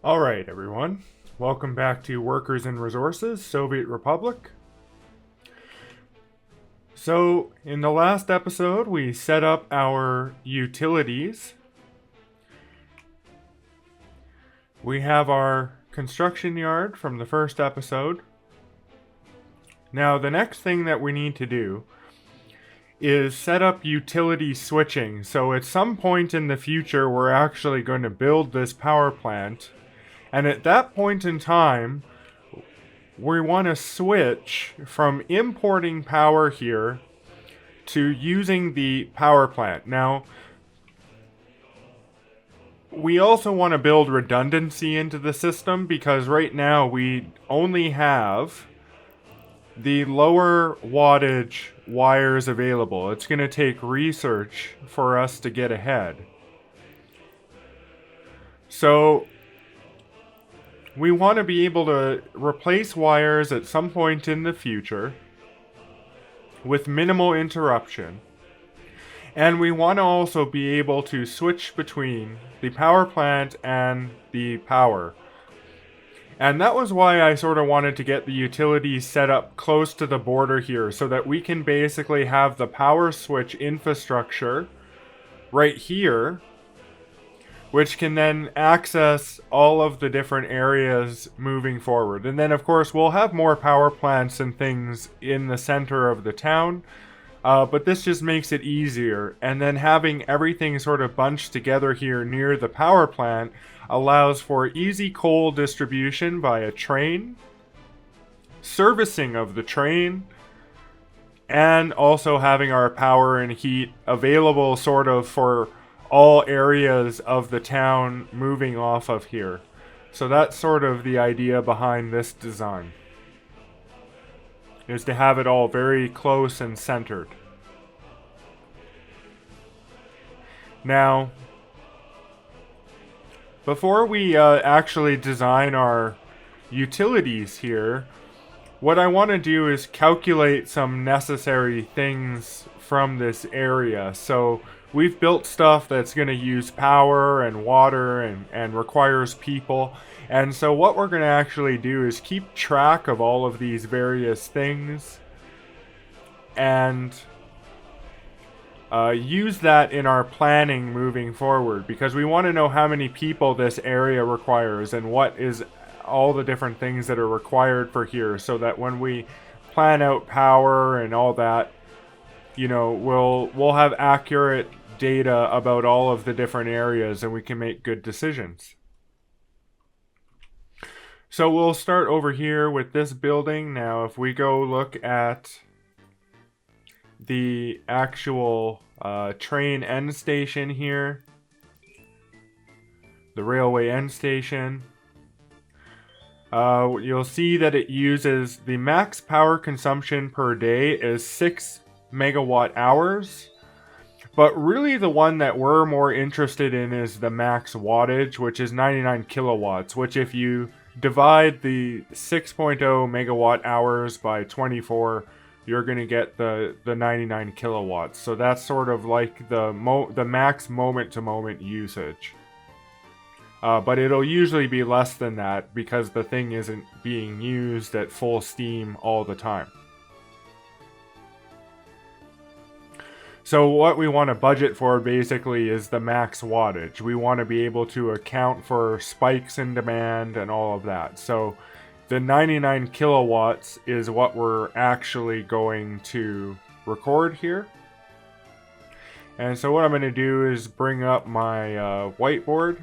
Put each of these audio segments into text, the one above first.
All right, everyone. Welcome back to Workers and Resources, Soviet Republic. So, in the last episode, we set up our utilities. We have our construction yard from the first episode. Now, the next thing that we need to do is set up utility switching. So, at some point in the future, we're actually going to build this power plant. And at that point in time, we want to switch from importing power here to using the power plant. Now, we also want to build redundancy into the system because right now we only have the lower wattage wires available. It's going to take research for us to get ahead. So we want to be able to replace wires at some point in the future with minimal interruption. And we want to also be able to switch between the power plant and the power. And that was why I sort of wanted to get the utilities set up close to the border here so that we can basically have the power switch infrastructure right here, which can then access all of the different areas moving forward. And then, of course, we'll have more power plants and things in the center of the town, but this just makes it easier. And then having everything sort of bunched together here near the power plant allows for easy coal distribution via train, servicing of the train, and also having our power and heat available sort of for all areas of the town moving off of here. So that's sort of the idea behind this design, is to have it all very close and centered. Now, before we actually design our utilities here, what I want to do is calculate some necessary things from this area. So we've built stuff that's going to use power and water and requires people. And so what we're going to actually do is keep track of all of these various things and use that in our planning moving forward, because we want to know how many people this area requires and what is all the different things that are required for here, so that when we plan out power and all that, you know, we'll have accurate data about all of the different areas and we can make good decisions. So we'll start over here with this building. Now, if we go look at the actual train end station here, the railway end station, you'll see that it uses the max power consumption per day is 6 megawatt hours. But really the one that we're more interested in is the max wattage, which is 99 kilowatts, which if you divide the 6.0 megawatt hours by 24, you're going to get the 99 kilowatts. So that's sort of like the max moment-to-moment usage. But it'll usually be less than that because the thing isn't being used at full steam all the time. So what we want to budget for basically is the max wattage. We want to be able to account for spikes in demand and all of that. So the 99 kilowatts is what we're actually going to record here. And so what I'm going to do is bring up my whiteboard.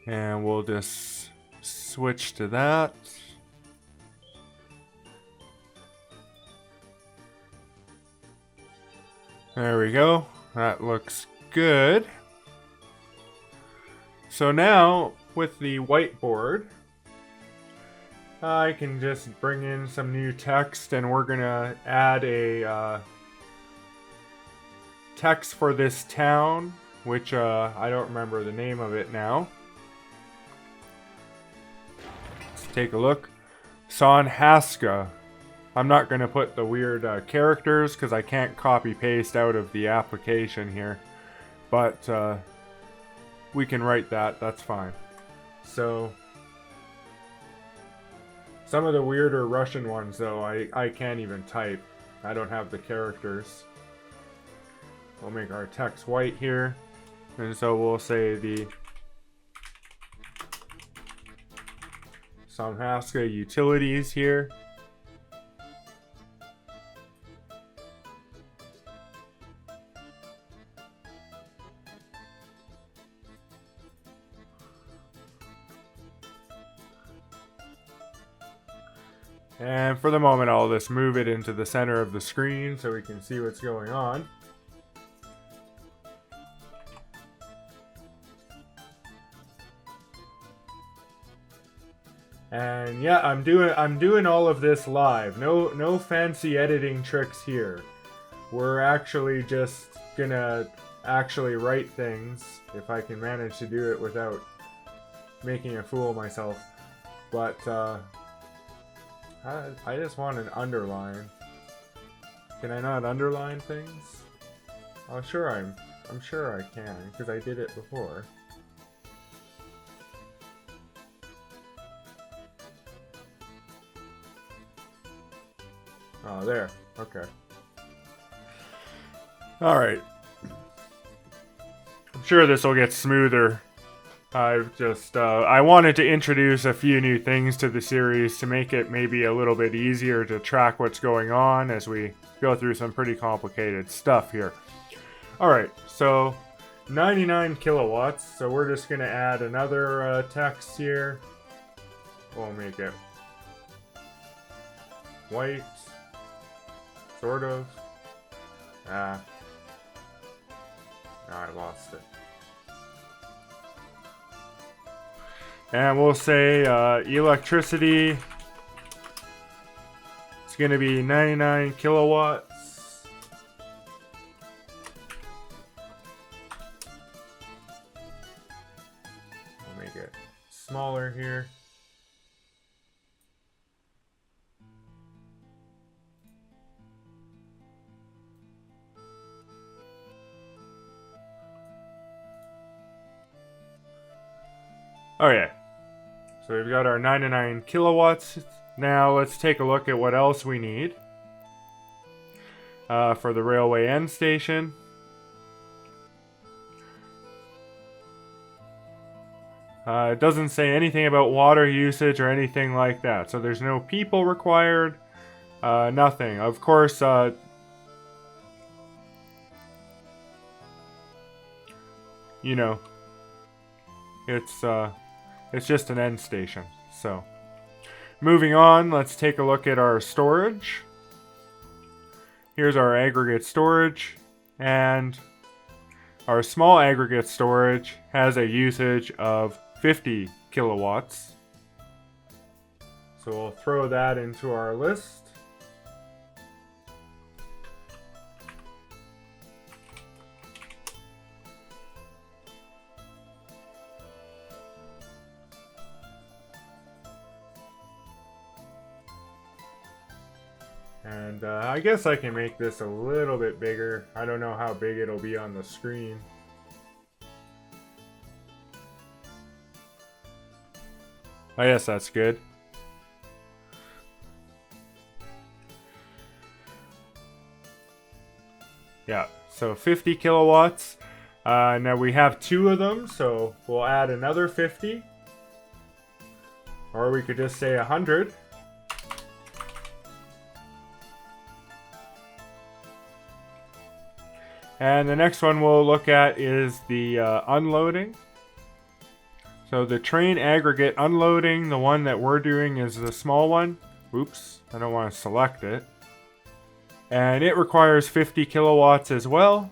And we'll just switch to that. There we go. That looks good. So now, with the whiteboard, I can just bring in some new text, and we're gonna add a text for this town, which I don't remember the name of it now. Let's take a look. Sonhaska. I'm not going to put the weird characters because I can't copy paste out of the application here. But we can write that. That's fine. So some of the weirder Russian ones, though, I can't even type. I don't have the characters. We'll make our text white here. And so we'll say the Samhaska utilities here. And for the moment, I'll just move it into the center of the screen so we can see what's going on. And yeah, I'm doing all of this live. No fancy editing tricks here. We're actually just gonna actually write things if I can manage to do it without making a fool of myself. But I just want an underline. Can I not underline things? I'm sure I can because I did it before. Oh, there. Okay. Alright. I'm sure this will get smoother. I've just, I wanted to introduce a few new things to the series to make it maybe a little bit easier to track what's going on as we go through some pretty complicated stuff here. Alright, so 99 kilowatts. So we're just going to add another text here. We'll make it white. Sort of. I lost it. And we'll say electricity. It's going to be 99 kilowatts. We'll make it smaller here. Okay, so we've got our 99 kilowatts. Now let's take a look at what else we need for the railway end station. It doesn't say anything about water usage or anything like that, so there's no people required, nothing. Of course, you know, it's just an end station. So, moving on, let's take a look at our storage. Here's our aggregate storage, and our small aggregate storage has a usage of 50 kilowatts. So we'll throw that into our list. And I guess I can make this a little bit bigger. I don't know how big it'll be on the screen. I guess that's good. Yeah, so 50 kilowatts. Now we have two of them, so we'll add another 50. Or we could just say 100. And the next one we'll look at is the unloading. So the train aggregate unloading, the one that we're doing is the small one. Oops, I don't want to select it. And it requires 50 kilowatts as well.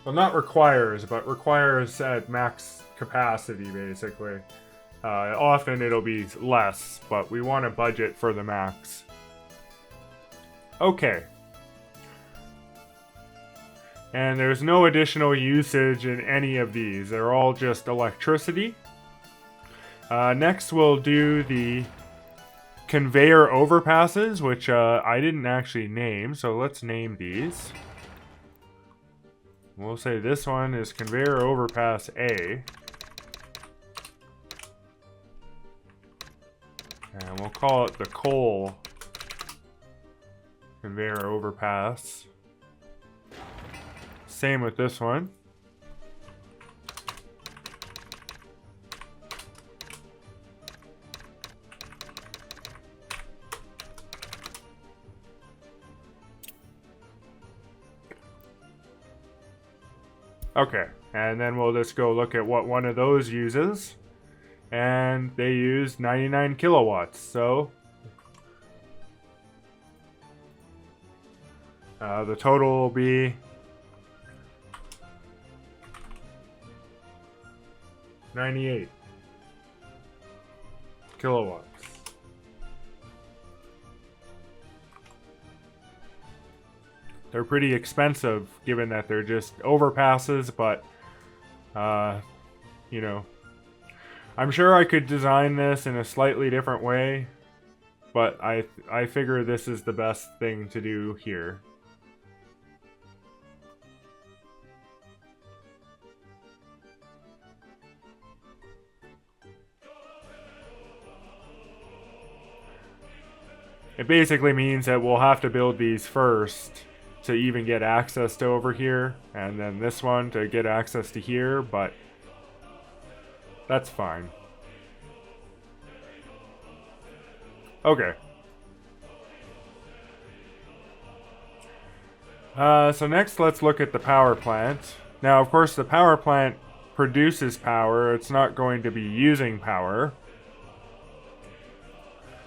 Well, not requires, but requires at max capacity, basically. Often it'll be less, but we want to budget for the max. Okay. And there's no additional usage in any of these. They're all just electricity. Next we'll do the conveyor overpasses, which I didn't actually name, so let's name these. We'll say this one is conveyor overpass A. And we'll call it the coal conveyor overpass. Same with this one. Okay, and then we'll just go look at what one of those uses. And they use 99 kilowatts, so the total will be 98 kilowatts. They're pretty expensive given that they're just overpasses, but you know, I'm sure I could design this in a slightly different way, but I figure this is the best thing to do here. It basically means that we'll have to build these first to even get access to over here, and then this one to get access to here, but that's fine. Okay. So next let's look at the power plant. Now, of course, the power plant produces power. It's not going to be using power.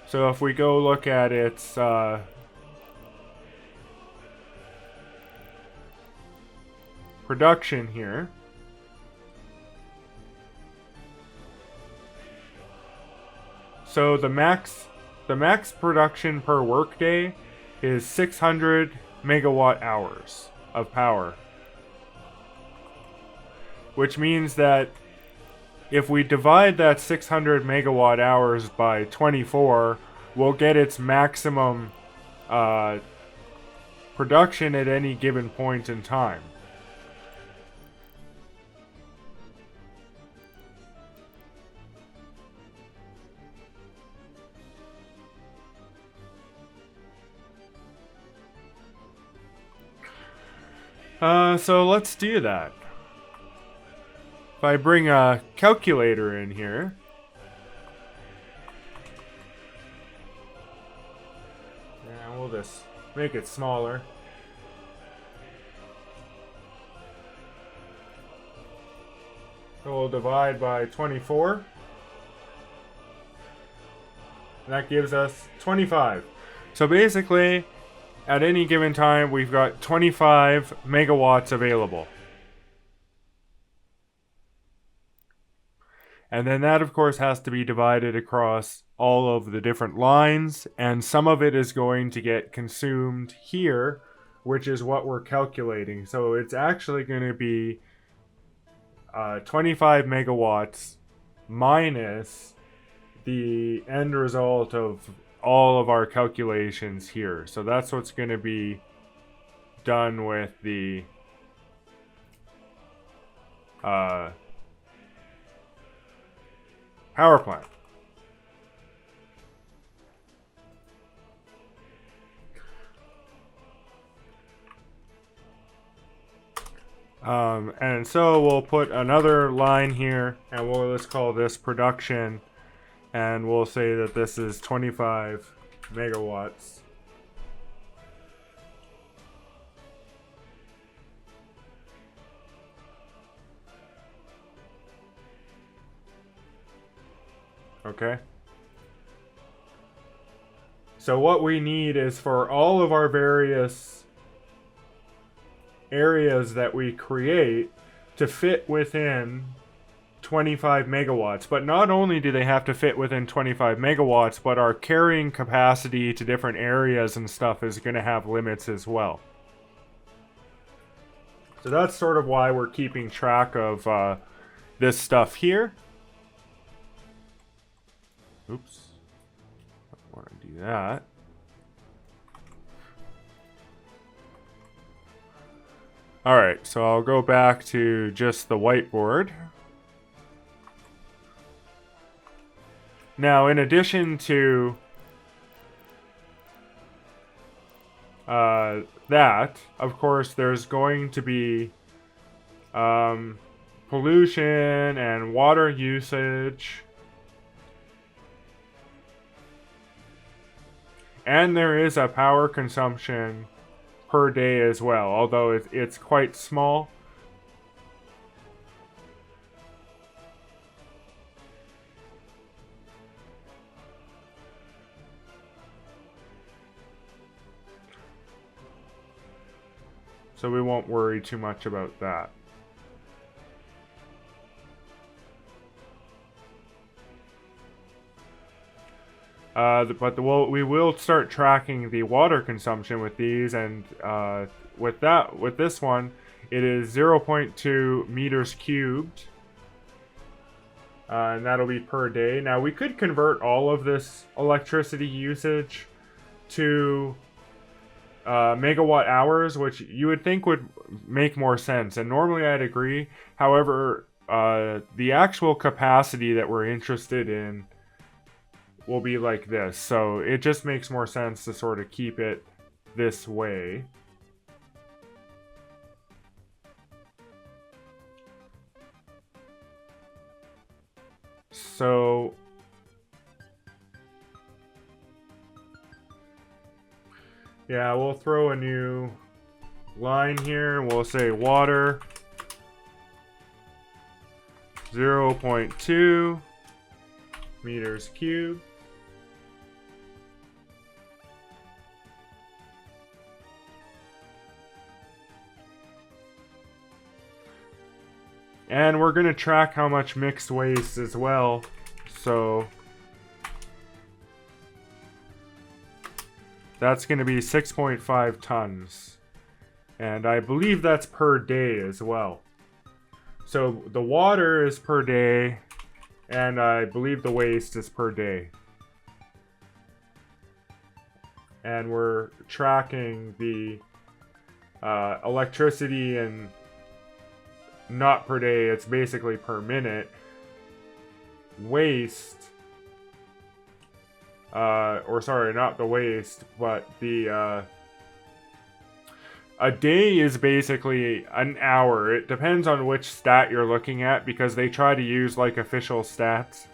So if we go look at its production here, so the max production per workday is 600 megawatt hours of power, which means that if we divide that 600 megawatt hours by 24, we'll get its maximum production at any given point in time. So let's do that. If I bring a calculator in here, and we'll just make it smaller. So we'll divide by 24. And that gives us 25. So basically, at any given time, we've got 25 megawatts available. And then that, of course, has to be divided across all of the different lines, and some of it is going to get consumed here, which is what we're calculating. So it's actually going to be 25 megawatts minus the end result of all of our calculations here. So that's what's going to be done with the power plant. And so we'll put another line here, and let's call this production, and we'll say that this is 25 megawatts. Okay. So what we need is for all of our various areas that we create to fit within 25 megawatts. But not only do they have to fit within 25 megawatts, but our carrying capacity to different areas and stuff is going to have limits as well. So that's sort of why we're keeping track of this stuff here. Oops. I don't want to do that. Alright, so I'll go back to just the whiteboard. Now, in addition to that, of course, there's going to be pollution and water usage. And there is a power consumption per day as well, although it's quite small. So we won't worry too much about that. We will start tracking the water consumption with these, and with this one, it is 0.2 meters cubed, and that'll be per day. Now we could convert all of this electricity usage to megawatt hours, which you would think would make more sense, and normally I'd agree. However, the actual capacity that we're interested in will be like this, so it just makes more sense to sort of keep it this way. So yeah, we'll throw a new line here and we'll say water 0.2 meters cubed. And we're going to track how much mixed waste as well. So that's going to be 6.5 tons. And I believe that's per day as well. So the water is per day, and I believe the waste is per day. And we're tracking the electricity and not per day, it's basically per minute. Waste, or sorry, not the waste, but the a day is basically an hour. It depends on which stat you're looking at, because they try to use like official stats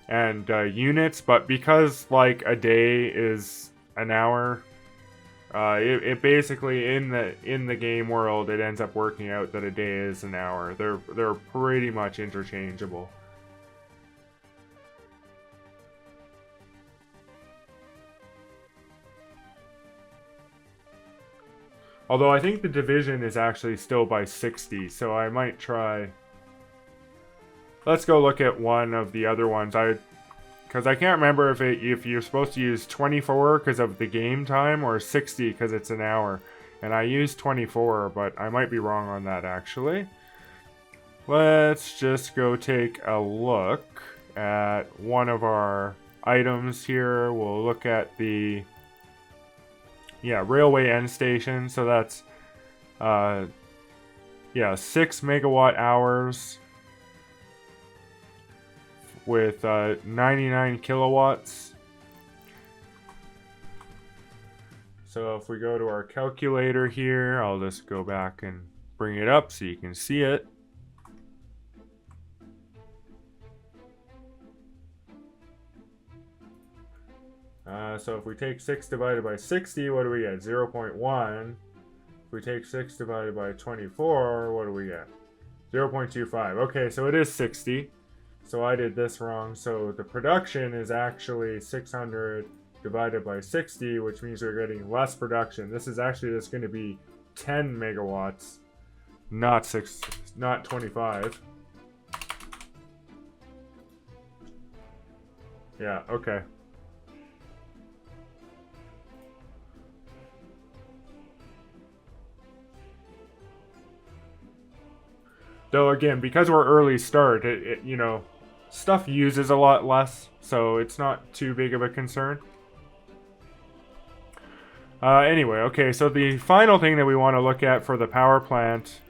and units, but because like a day is an hour, it basically in the game world it ends up working out that a day is an hour. They're pretty much interchangeable. Although I think the division is actually still by 60, so I might try. Let's go look at one of the other ones. Because I can't remember if you're supposed to use 24 because of the game time or 60 because it's an hour. And I used 24, but I might be wrong on that actually. Let's just go take a look at one of our items here. We'll look at the railway end station. So that's 6 megawatt hours with 99 kilowatts. So if we go to our calculator here, I'll just go back and bring it up so you can see it. So if we take 6 divided by 60, what do we get? 0.1. If we take 6 divided by 24, what do we get? 0.25. Okay, so it is 60. So I did this wrong. So the production is actually 600 divided by 60, which means we're getting less production. This is actually just going to be 10 megawatts, not 25. Yeah, okay. Though again, because we're early start, you know, stuff uses a lot less, so it's not too big of a concern. Anyway, okay, so the final thing that we want to look at for the power plant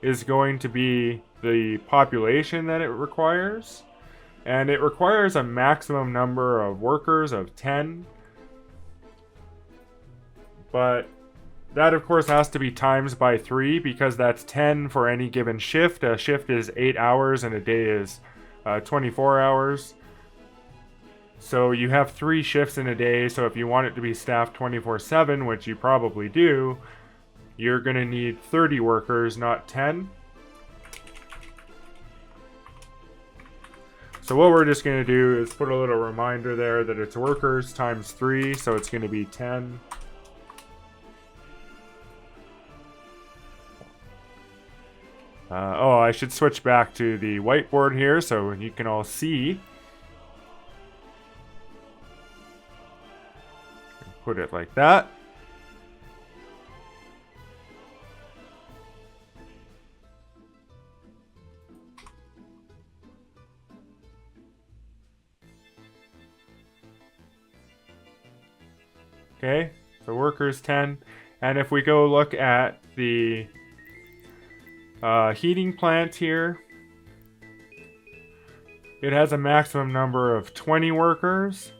is going to be the population that it requires. And it requires a maximum number of workers of 10. But that, of course, has to be times by 3 because that's 10 for any given shift. A shift is 8 hours and a day is 24 hours. So you have 3 shifts in a day. So if you want it to be staffed 24/7, which you probably do, you're going to need 30 workers, not 10. So what we're just going to do is put a little reminder there that it's workers times 3, so it's going to be 10. Oh, I should switch back to the whiteboard here so you can all see. Put it like that. Okay, so workers 10. And if we go look at the heating plant here, it has a maximum number of 20 workers.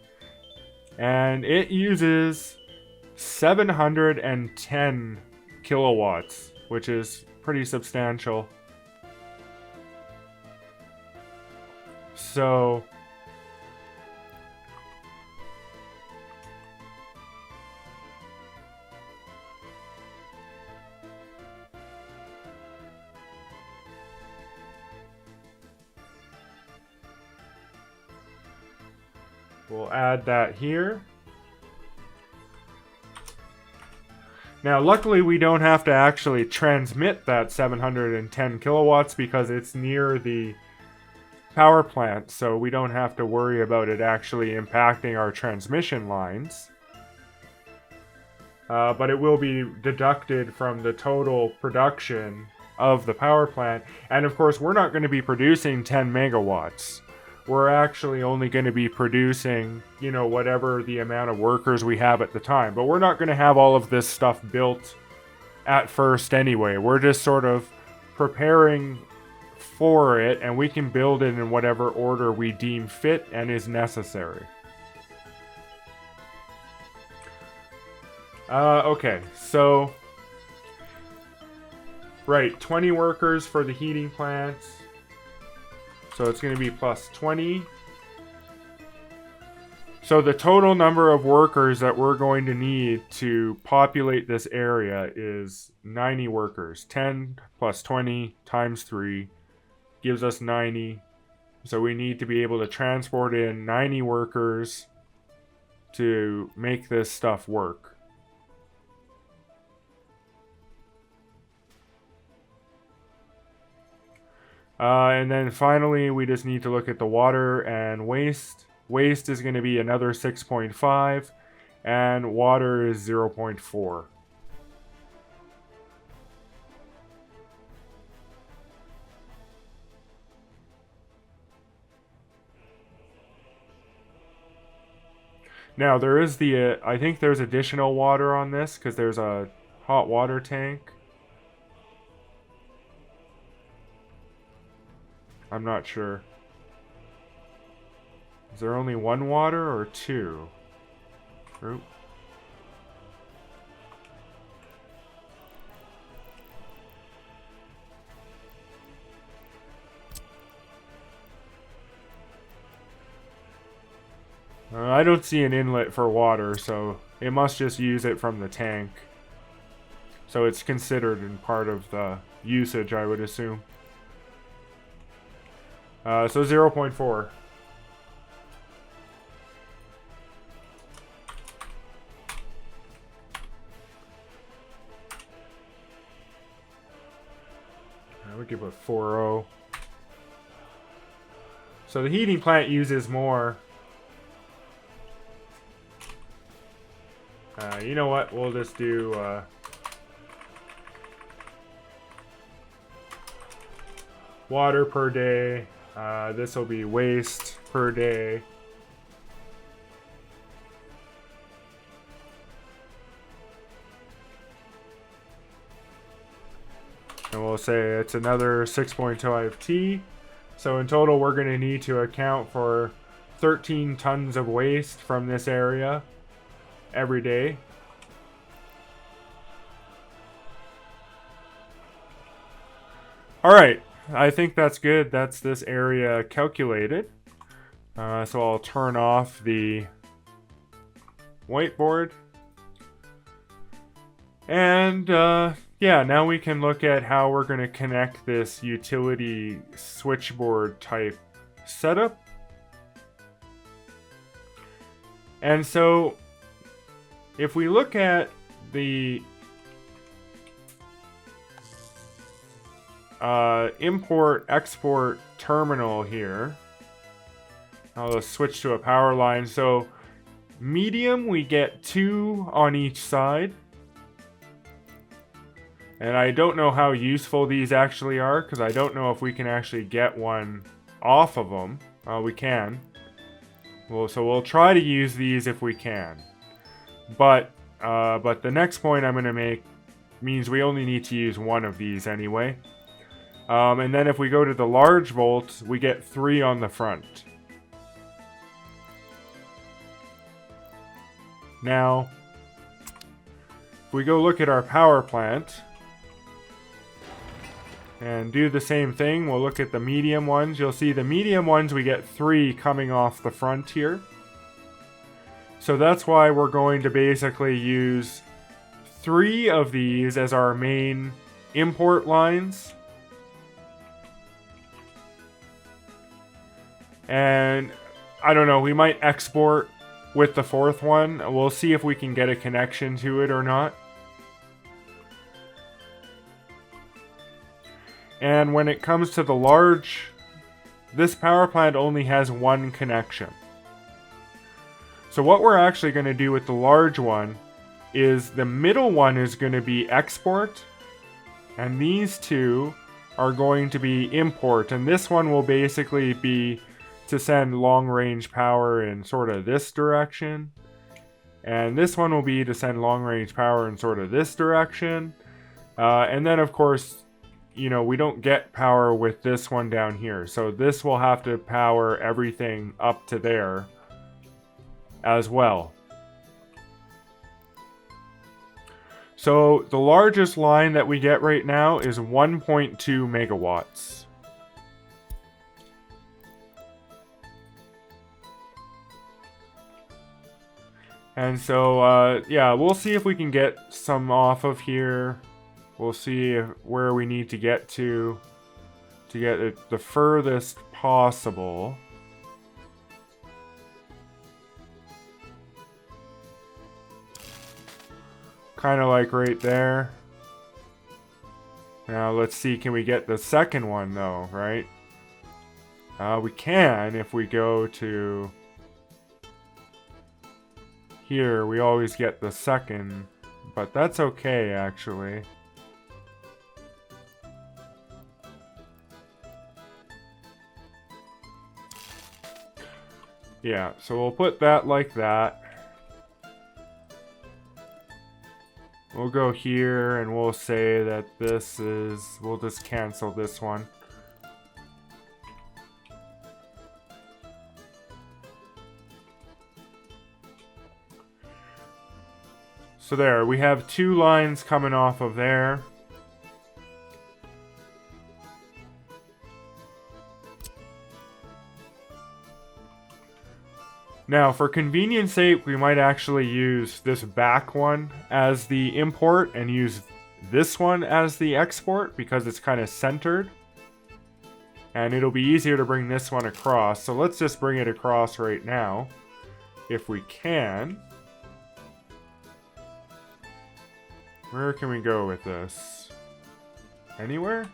And it uses 710 kilowatts, which is pretty substantial. So we'll add that here. Now, luckily, we don't have to actually transmit that 710 kilowatts because it's near the power plant, so we don't have to worry about it actually impacting our transmission lines. But it will be deducted from the total production of the power plant. And of course, we're not going to be producing 10 megawatts. We're actually only going to be producing, you know, whatever the amount of workers we have at the time. But we're not going to have all of this stuff built at first anyway. We're just sort of preparing for it, and we can build it in whatever order we deem fit and is necessary. Okay, so right, 20 workers for the heating plants. So it's going to be plus 20. So the total number of workers that we're going to need to populate this area is 90 workers. 10 plus 20 times 3 gives us 90. So we need to be able to transport in 90 workers to make this stuff work. And then finally, we just need to look at the water and waste. Waste is going to be another 6.5, and water is 0.4. Now, there is the, I think there's additional water on this, because there's a hot water tank. I'm not sure. Is there only one water or two? Oop. I don't see an inlet for water, so it must just use it from the tank. So it's considered in part of the usage, I would assume. So 0.4. We could put 4.0. So the heating plant uses more, You know what? We'll just do water per day. This will be waste per day. And we'll say it's another 6.5 T. So in total, we're going to need to account for 13 tons of waste from this area every day. All right, I think that's good. That's this area calculated. So I'll turn off the whiteboard. And yeah, now we can look at how we're going to connect this utility switchboard type setup. And so if we look at the import-export terminal here, I'll switch to a power line. So medium, we get 2 on each side. And I don't know how useful these actually are, because I don't know if we can actually get one off of them. We can. Well, so we'll try to use these if we can. But the next point I'm going to make means we only need to use one of these anyway. And then if we go to the large volt, we get 3 on the front. Now, if we go look at our power plant and do the same thing, we'll look at the medium ones. You'll see the medium ones, we get 3 coming off the front here. So that's why we're going to basically use 3 of these as our main import lines. And I don't know, we might export with the 4th one. We'll see if we can get a connection to it or not. And when it comes to the large, this power plant only has 1 connection. So what we're actually going to do with the large one is the middle one is going to be export, and these 2 are going to be import. And this one will basically be to send long-range power in sort of this direction. And this one will be to send long-range power in sort of this direction. And then, of course, you know, we don't get power with this one down here. So this will have to power everything up to there as well. So the largest line that we get right now is 1.2 megawatts. And so, yeah, we'll see if we can get some off of here. We'll see where we need to get to get it the furthest possible. Kind of like right there. Now let's see, can we get the second one though, right? We can if we go to here. We always get the second, but that's okay actually. Yeah, so we'll put that like that. We'll go here and we'll say that this is, we'll just cancel this one. So there, we have 2 lines coming off of there. Now, for convenience sake, we might actually use this back one as the import and use this one as the export because it's kind of centered. And it'll be easier to bring this one across. So let's just bring it across right now, if we can. Where can we go with this? Anywhere?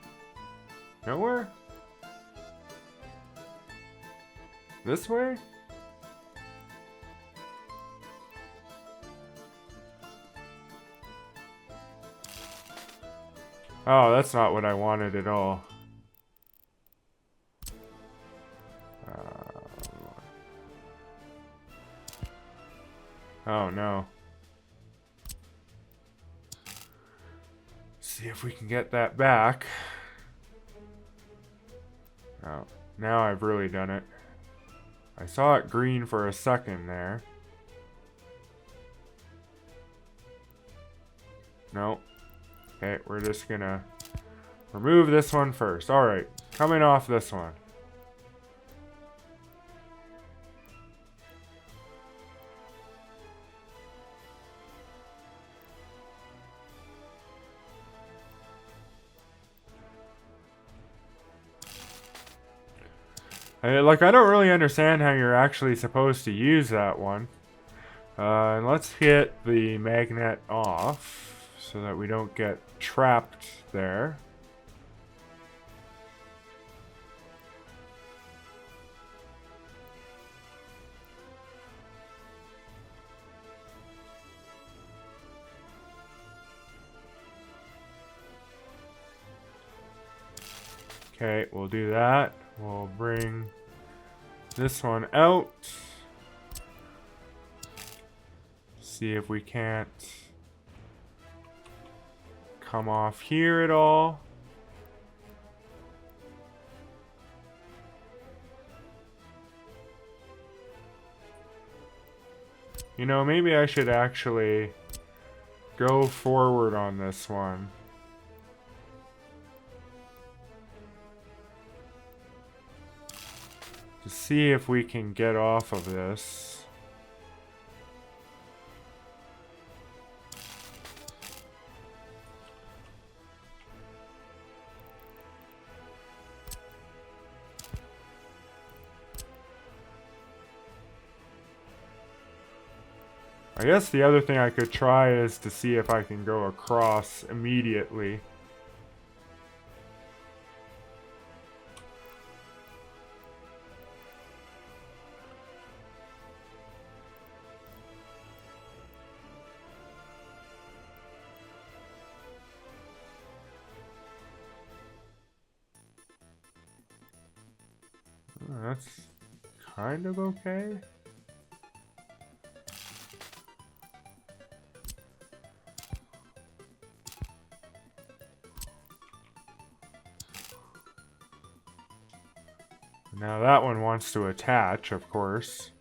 Nowhere? This way? Oh, that's not what I wanted at all. Oh no. See if we can get that back. Oh, now I've really done it. I saw it green for a second there. No. Okay, we're just gonna remove this one first. Alright, coming off this one. I don't really understand how you're actually supposed to use that one. And let's get the magnet off so that we don't get trapped there. Okay, we'll do that. We'll bring this one out. See if we can't come off here at all. You know, maybe I should actually go forward on this one. To see if we can get off of this. I guess the other thing I could try is to see if I can go across immediately. That's kind of okay. Now that one wants to attach, of course.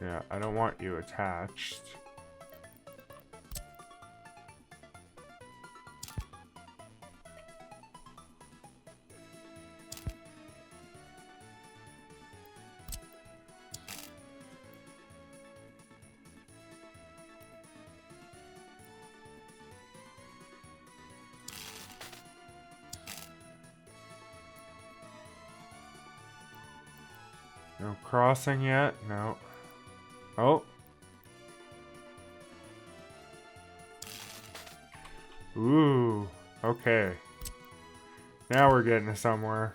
Yeah, I don't want you attached. No crossing yet? No. Oh. Ooh. Okay. Now we're getting somewhere.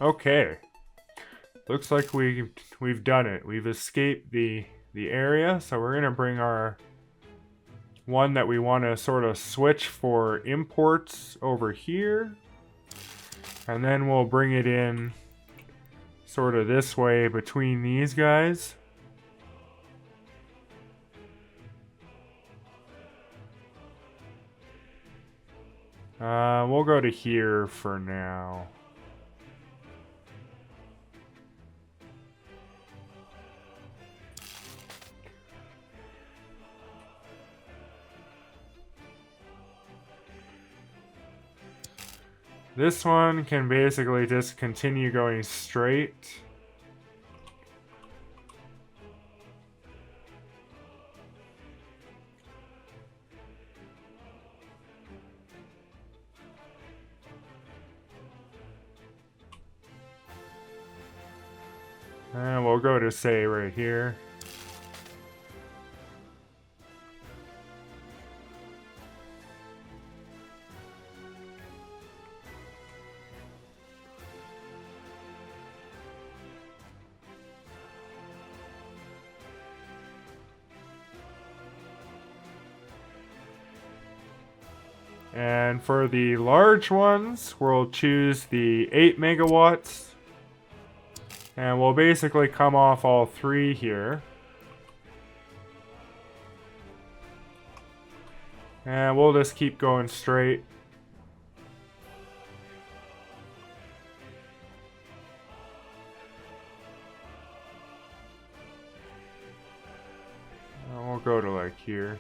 Okay. Looks like we've done it. We've escaped the area, so we're gonna bring our one that we want to sort of switch for imports over here. And then we'll bring it in sort of this way between these guys. We'll go to here for now. This one can basically just continue going straight. And we'll go to say right here. And for the large ones, we'll choose the 8 megawatts. And we'll basically come off all three here. And we'll just keep going straight. And we'll go to like here.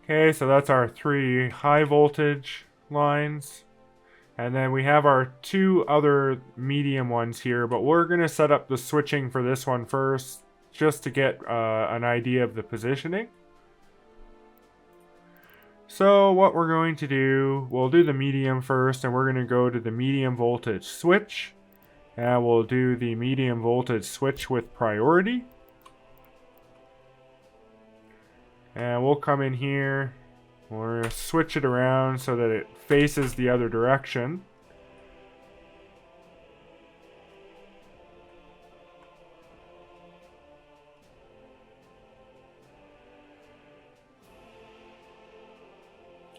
Okay, so that's our 3 high voltage lines. And then we have our 2 other medium ones here, but we're going to set up the switching for this one first, just to get an idea of the positioning. So what we're going to do, we'll do the medium first, and we're going to go to the medium voltage switch. And we'll do the medium voltage switch with priority. And we'll come in here, we're going to switch it around so that it faces the other direction.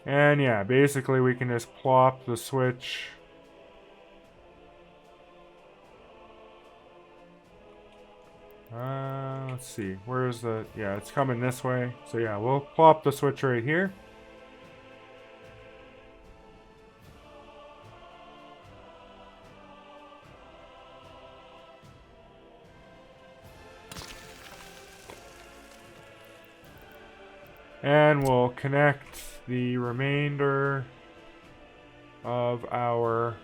And yeah, basically we can just plop the switch. Let's see, where's the, yeah, it's coming this way. So yeah, we'll plop the switch right here. And we'll connect the remainder of our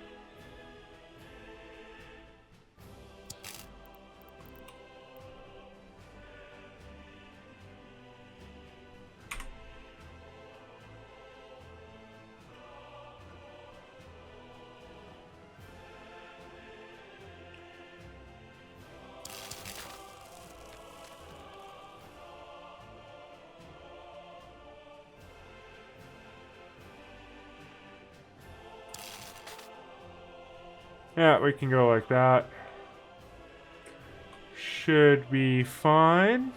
Yeah, we can go like that. Should be fine.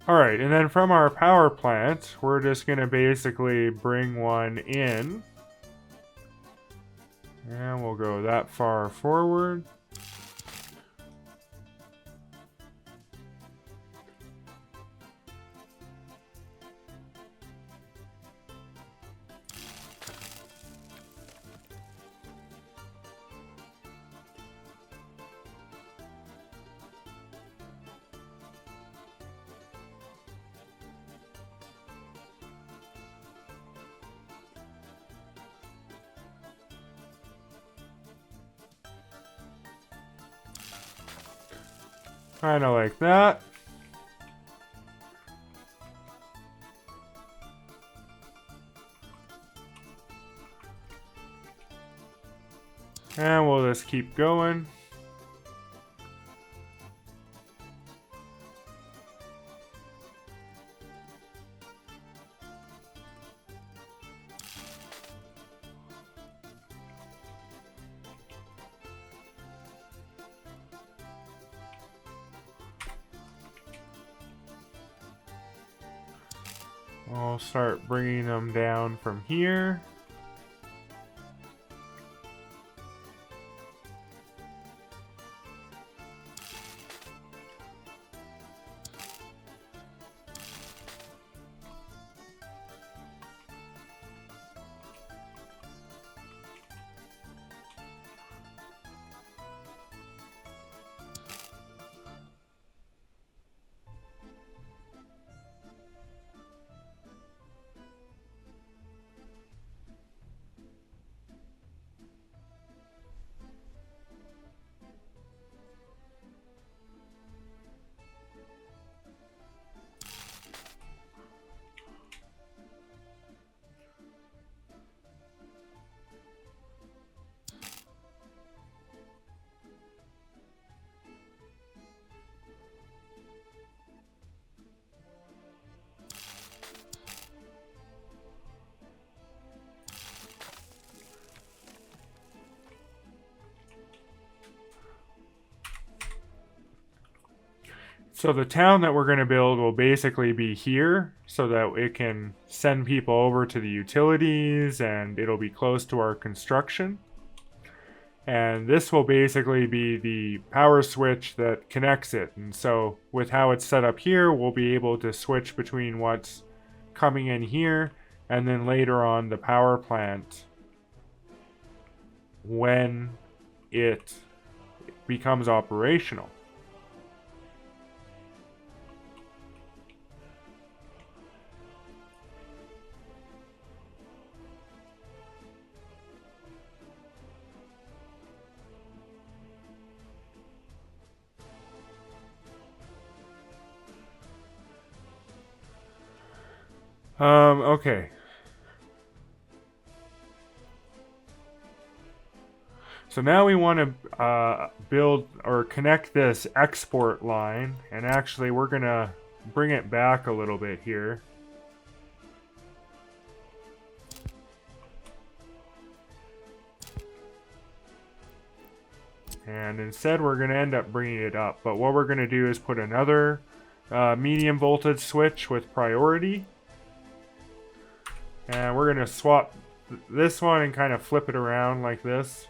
Alright, and then from our power plant, we're just going to basically bring one in. And we'll go that far forward. Kind of like that. And we'll just keep going. We'll start bringing them down from here. So the town that we're going to build will basically be here so that it can send people over to the utilities and it'll be close to our construction. And this will basically be the power switch that connects it. And so with how it's set up here, we'll be able to switch between what's coming in here and then later on the power plant when it becomes operational. Okay. So now we want to build or connect this export line, and actually we're going to bring it back a little bit here. And instead we're going to end up bringing it up. But what we're going to do is put another medium voltage switch with priority. And we're going to swap this one and kind of flip it around like this.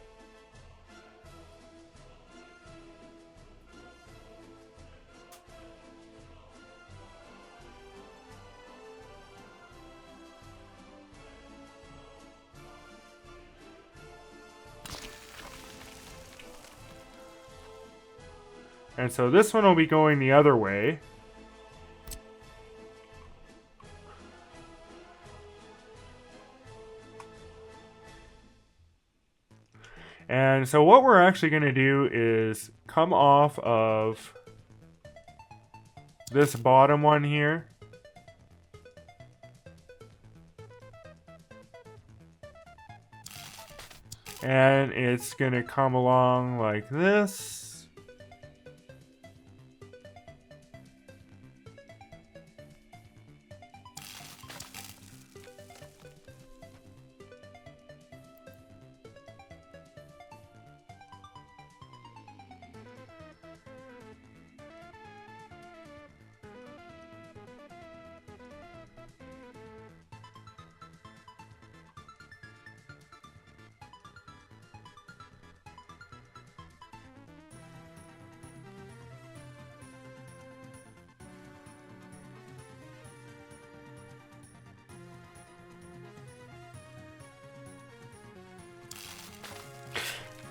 And so this one will be going the other way. And so what we're actually going to do is come off of this bottom one here. And it's going to come along like this.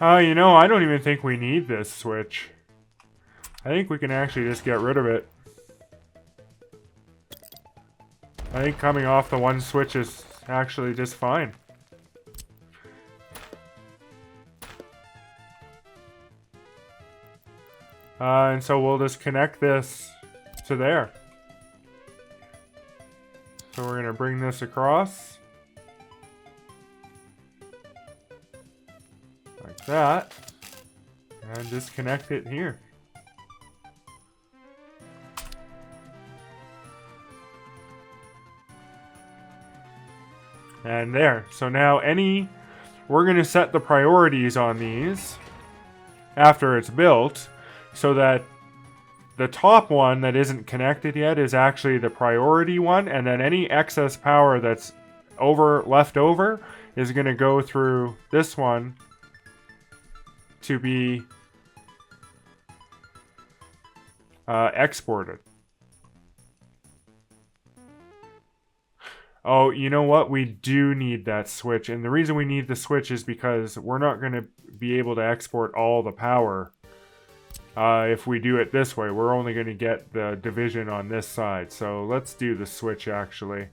You know, I don't even think we need this switch. I think we can actually just get rid of it. I think coming off the one switch is actually just fine. And so we'll just connect this to there. So we're going to bring this across. Like that. And disconnect it here. And there. So now we're going to set the priorities on these after it's built so that the top one that isn't connected yet is actually the priority one, and then any excess power that's left over is going to go through this one to be exported. Oh, you know what? We do need that switch. And the reason we need the switch is because we're not going to be able to export all the power. If we do it this way, we're only going to get the division on this side. So let's do the switch actually.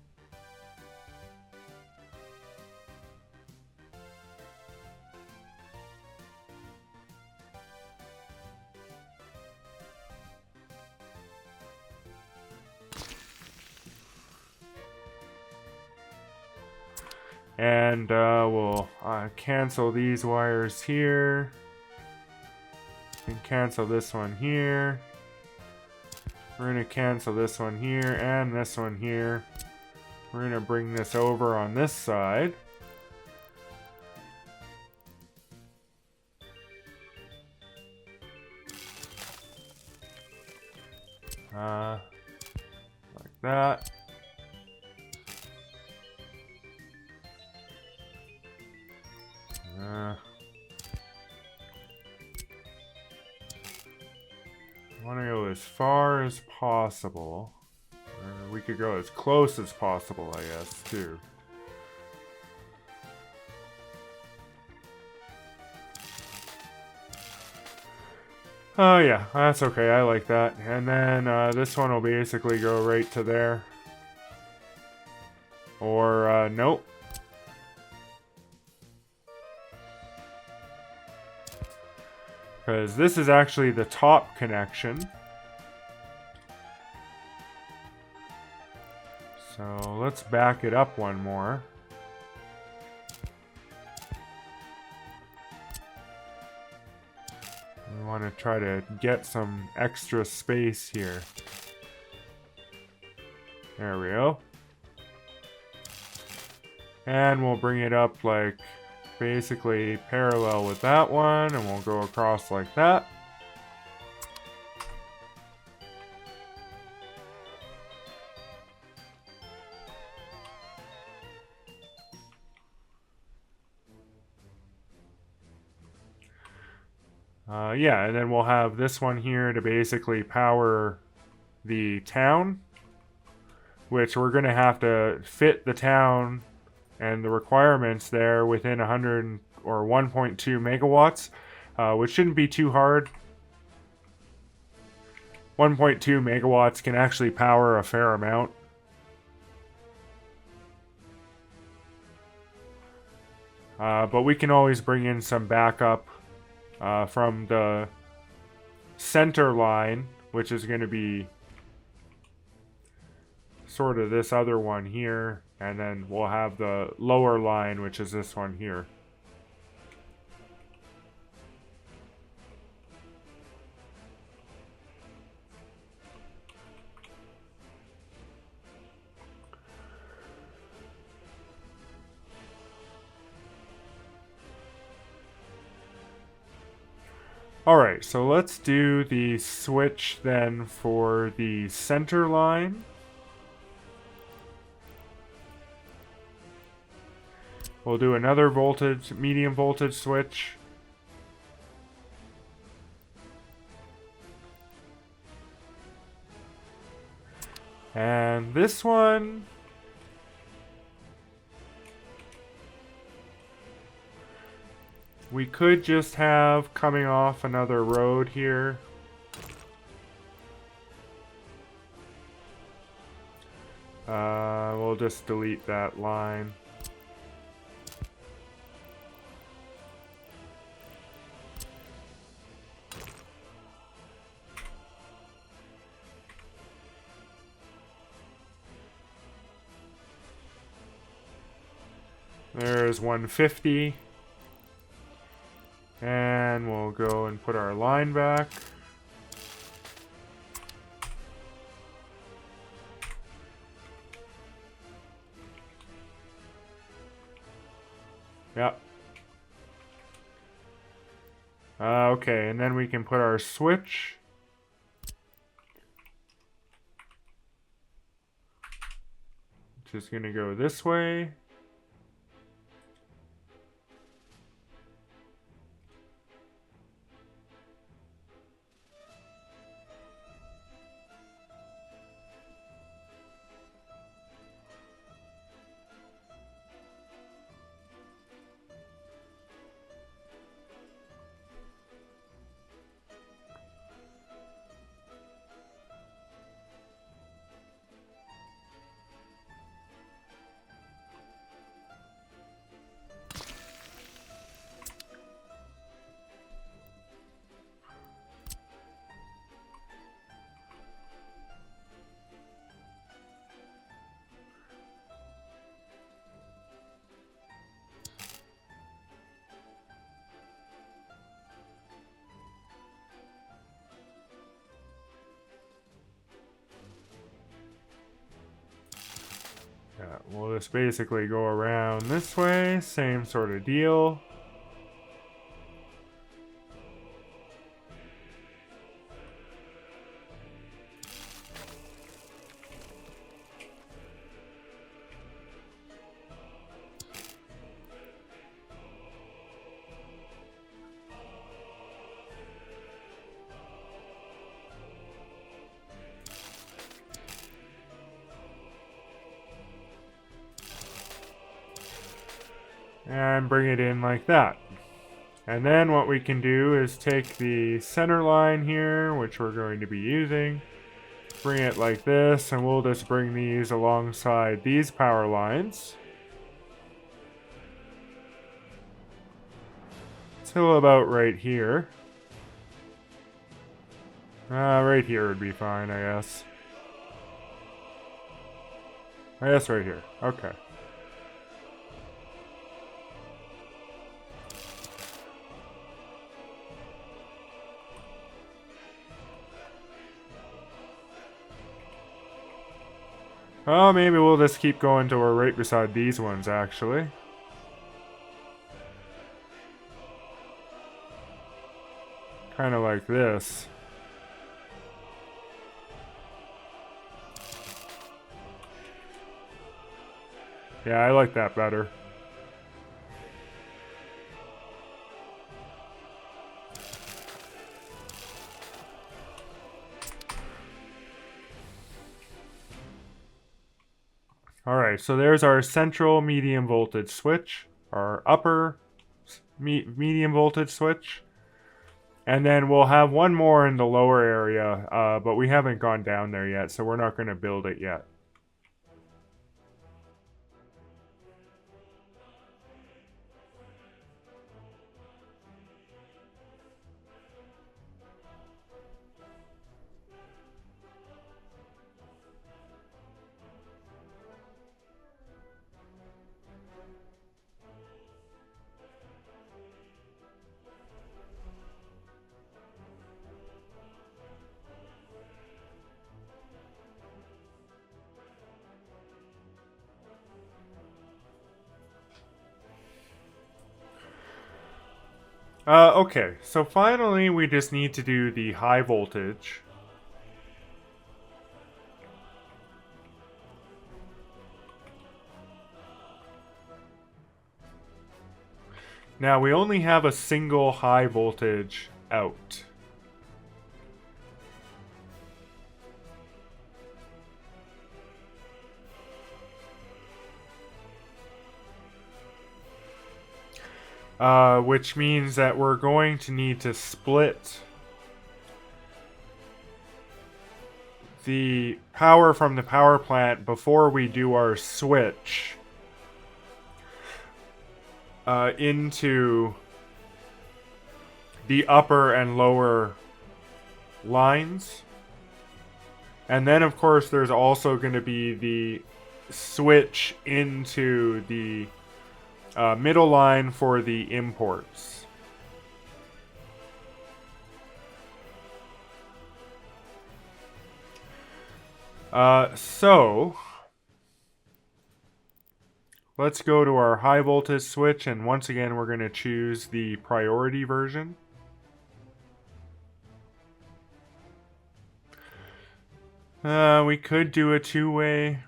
And we'll cancel these wires here. And cancel this one here. We're going to cancel this one here and this one here. We're going to bring this over on this side. Like that. I want to go as far as possible. We could go as close as possible, I guess, too. Oh, yeah, that's okay. I like that. And then this one will basically go right to there. Or, nope. Because this is actually the top connection. So let's back it up one more. We want to try to get some extra space here. There we go. And we'll bring it up like basically parallel with that one, and we'll go across like that. Yeah, and then we'll have this one here to basically power the town, which we're going to have to fit the town and the requirements there within 100 or 1.2 megawatts, which shouldn't be too hard. 1.2 megawatts can actually power a fair amount. But we can always bring in some backup from the center line, which is going to be sort of this other one here, and then we'll have the lower line, which is this one here. Alright, so let's do the switch then for the center line. We'll do another voltage, medium voltage switch. And this one, we could just have coming off another road here. We'll just delete that line. There's 150. And we'll go and put our line back. Yep. Okay, and then we can put our switch. Just gonna go this way. Yeah, we'll just basically go around this way, same sort of deal. And bring it in like that. And then what we can do is take the center line here, which we're going to be using, bring it like this, and we'll just bring these alongside these power lines. Till about right here. Right here would be fine, I guess. I guess right here. Okay. Oh, maybe we'll just keep going till we're right beside these ones, actually. Kind of like this. Yeah, I like that better. Alright, so there's our central medium voltage switch, our upper medium voltage switch, and then we'll have one more in the lower area, but we haven't gone down there yet, so we're not going to build it yet. Okay, so finally we just need to do the high voltage. Now we only have a single high voltage out. Which means that we're going to need to split the power from the power plant before we do our switch into the upper and lower lines. And then, of course, there's also going to be the switch into the middle line for the imports. So let's go to our high voltage switch, and once again we're going to choose the priority version. We could do a two-way.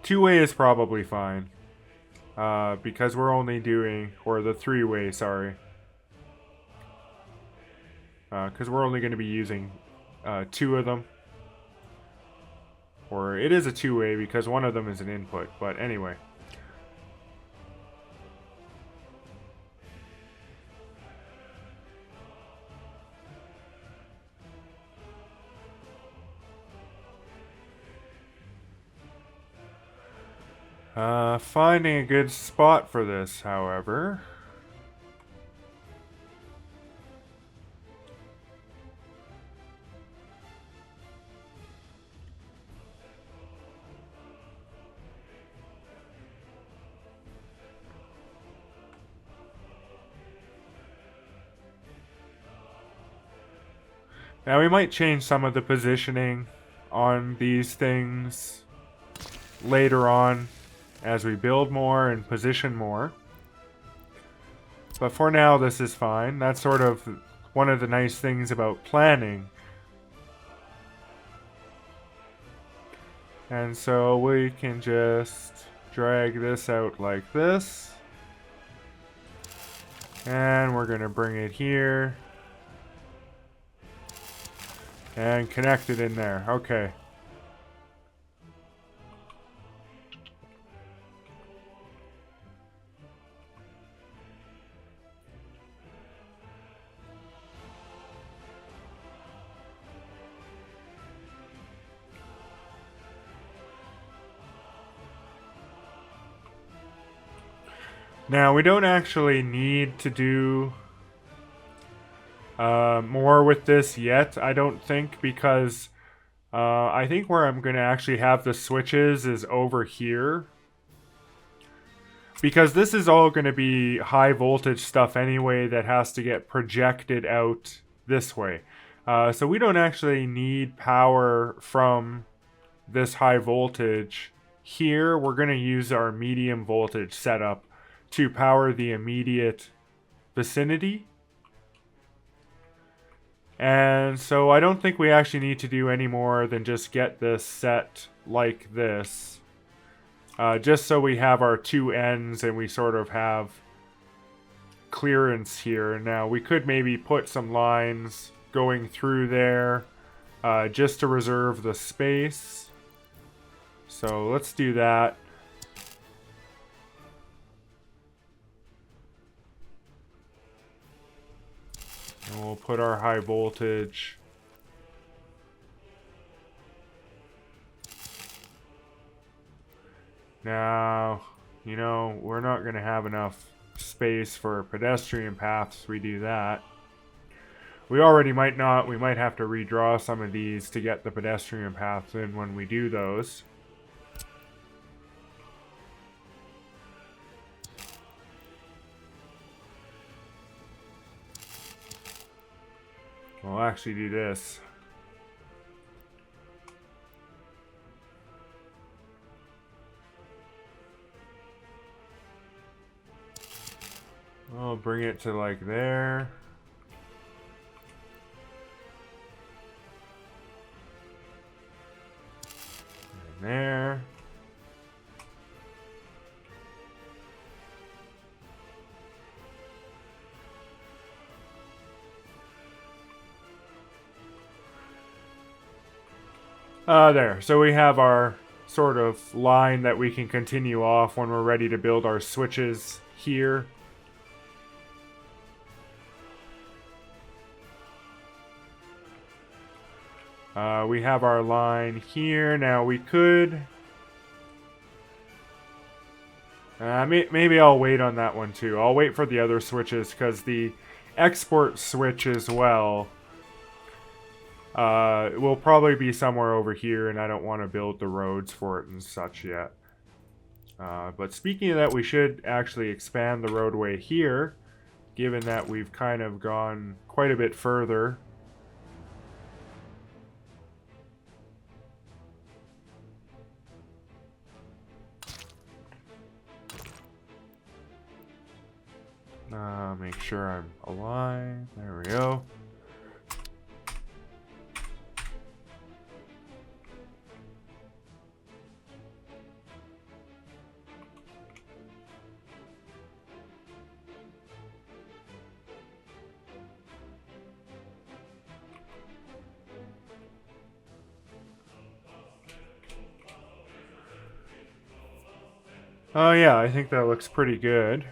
Two-way is probably fine. Because we're only doing, or the three-way, sorry. Because we're only going to be using two of them. Or it is a two-way because one of them is an input, but anyway. Finding a good spot for this, however. Now we might change some of the positioning on these things later on as we build more and position more. But for now, this is fine. That's sort of one of the nice things about planning. And so we can just drag this out like this. And we're going to bring it here. And connect it in there. Okay. Now, we don't actually need to do more with this yet, I don't think, because I think where I'm going to actually have the switches is over here. Because this is all going to be high voltage stuff anyway that has to get projected out this way. So we don't actually need power from this high voltage here. We're going to use our medium voltage setup to power the immediate vicinity. And so I don't think we actually need to do any more than just get this set like this. Just so we have our two ends and we sort of have clearance here. Now we could maybe put some lines going through there just to reserve the space. So let's do that. And we'll put our high voltage. Now, you know, we're not going to have enough space for pedestrian paths. We do that. We already might not. We might have to redraw some of these to get the pedestrian paths in when we do those. We'll actually do this. I'll bring it to like there. And there. There. So we have our sort of line that we can continue off when we're ready to build our switches here. We have our line here. Now we could... maybe I'll wait on that one too. I'll wait for the other switches because the export switch as well will probably be somewhere over here, and I don't want to build the roads for it and such yet. But speaking of that, we should actually expand the roadway here, given that we've kind of gone quite a bit further. Make sure I'm alive. There we go. Oh yeah, I think that looks pretty good.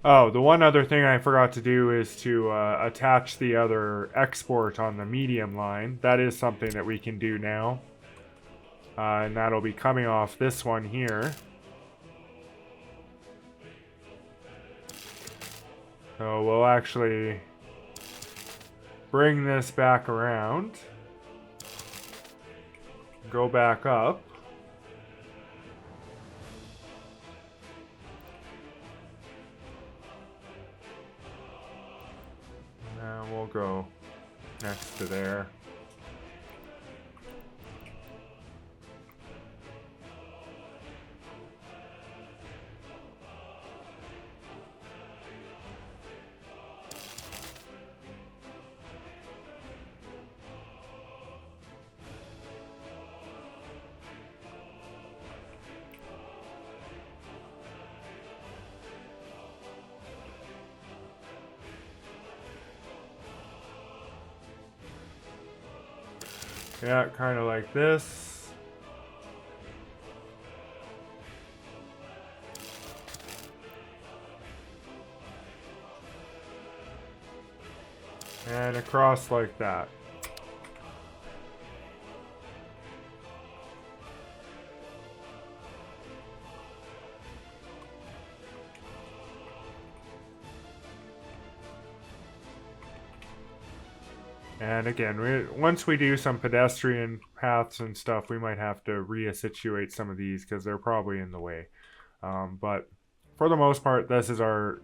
Oh, the one other thing I forgot to do is to attach the other export on the medium line. That is something that we can do now. And that'll be coming off this one here. So we'll actually bring this back around. Go back up. And we'll go next to there. Yeah, kind of like this. And across like that. And again, once we do some pedestrian paths and stuff, we might have to reassituate some of these because they're probably in the way. But for the most part, this is our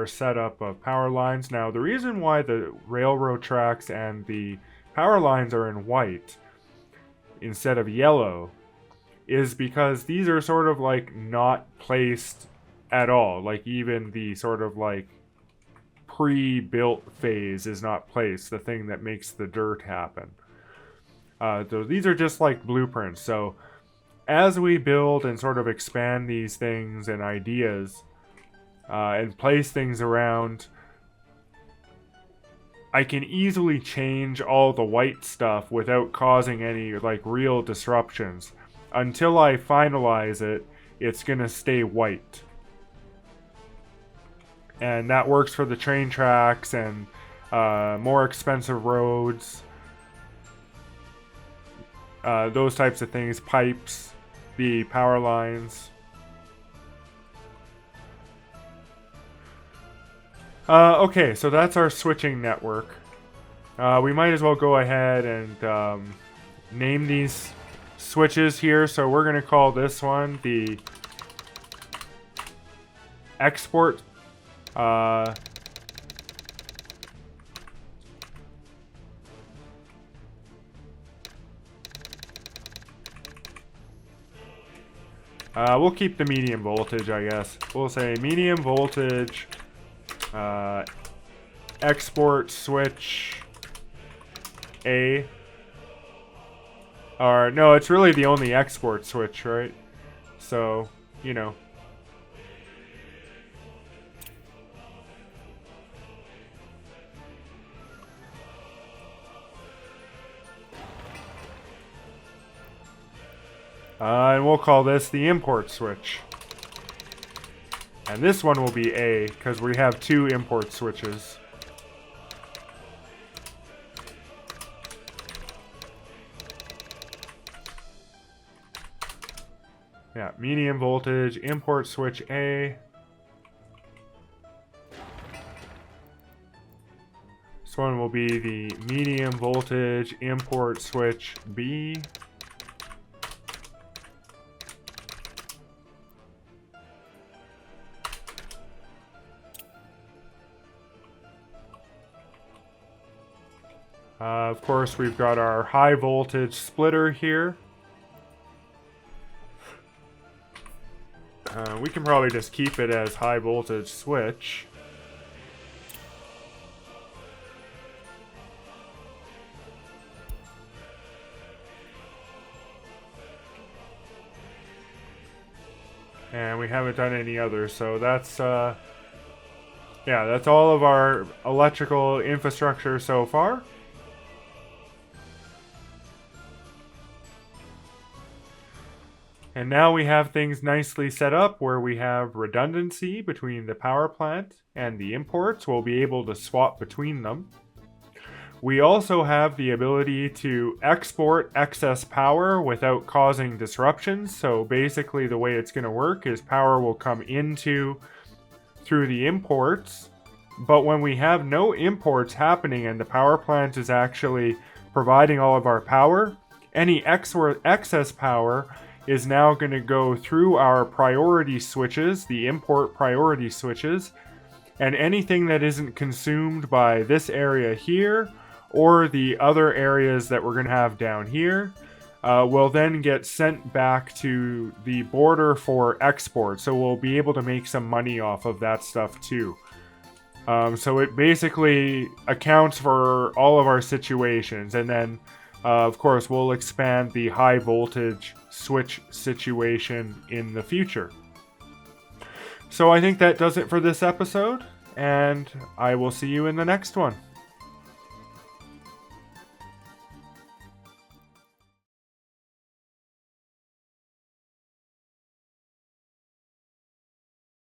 setup of power lines. Now, the reason why the railroad tracks and the power lines are in white instead of yellow is because these are sort of like not placed at all. Like even the sort of like pre-built phase is not placed, the thing that makes the dirt happen. So these are just like blueprints. So as we build and sort of expand these things and ideas and place things around, I can easily change all the white stuff without causing any like real disruptions. Until I finalize it, it's gonna stay white. And that works for the train tracks and more expensive roads. Those types of things, pipes, the power lines. Okay, so that's our switching network. We might as well go ahead and name these switches here. So we're going to call this one the export we'll keep the medium voltage, I guess. We'll say medium voltage export switch A. Or, no, it's really the only export switch, right? So, you know. And we'll call this the import switch. And this one will be A, because we have 2 import switches. Yeah, medium voltage, import switch A. This one will be the medium voltage, import switch B. Of course, we've got our high voltage splitter here. We can probably just keep it as high voltage switch. And we haven't done any others, so that's yeah, that's all of our electrical infrastructure so far. And now we have things nicely set up where we have redundancy between the power plant and the imports. We'll be able to swap between them. We also have the ability to export excess power without causing disruptions. So basically the way it's going to work is power will come through the imports. But when we have no imports happening and the power plant is actually providing all of our power, any excess power is now going to go through our priority switches, the import priority switches, and anything that isn't consumed by this area here or the other areas that we're going to have down here will then get sent back to the border for export. So we'll be able to make some money off of that stuff too. So it basically accounts for all of our situations, and then of course, we'll expand the high voltage switch situation in the future. So I think that does it for this episode, and I will see you in the next one.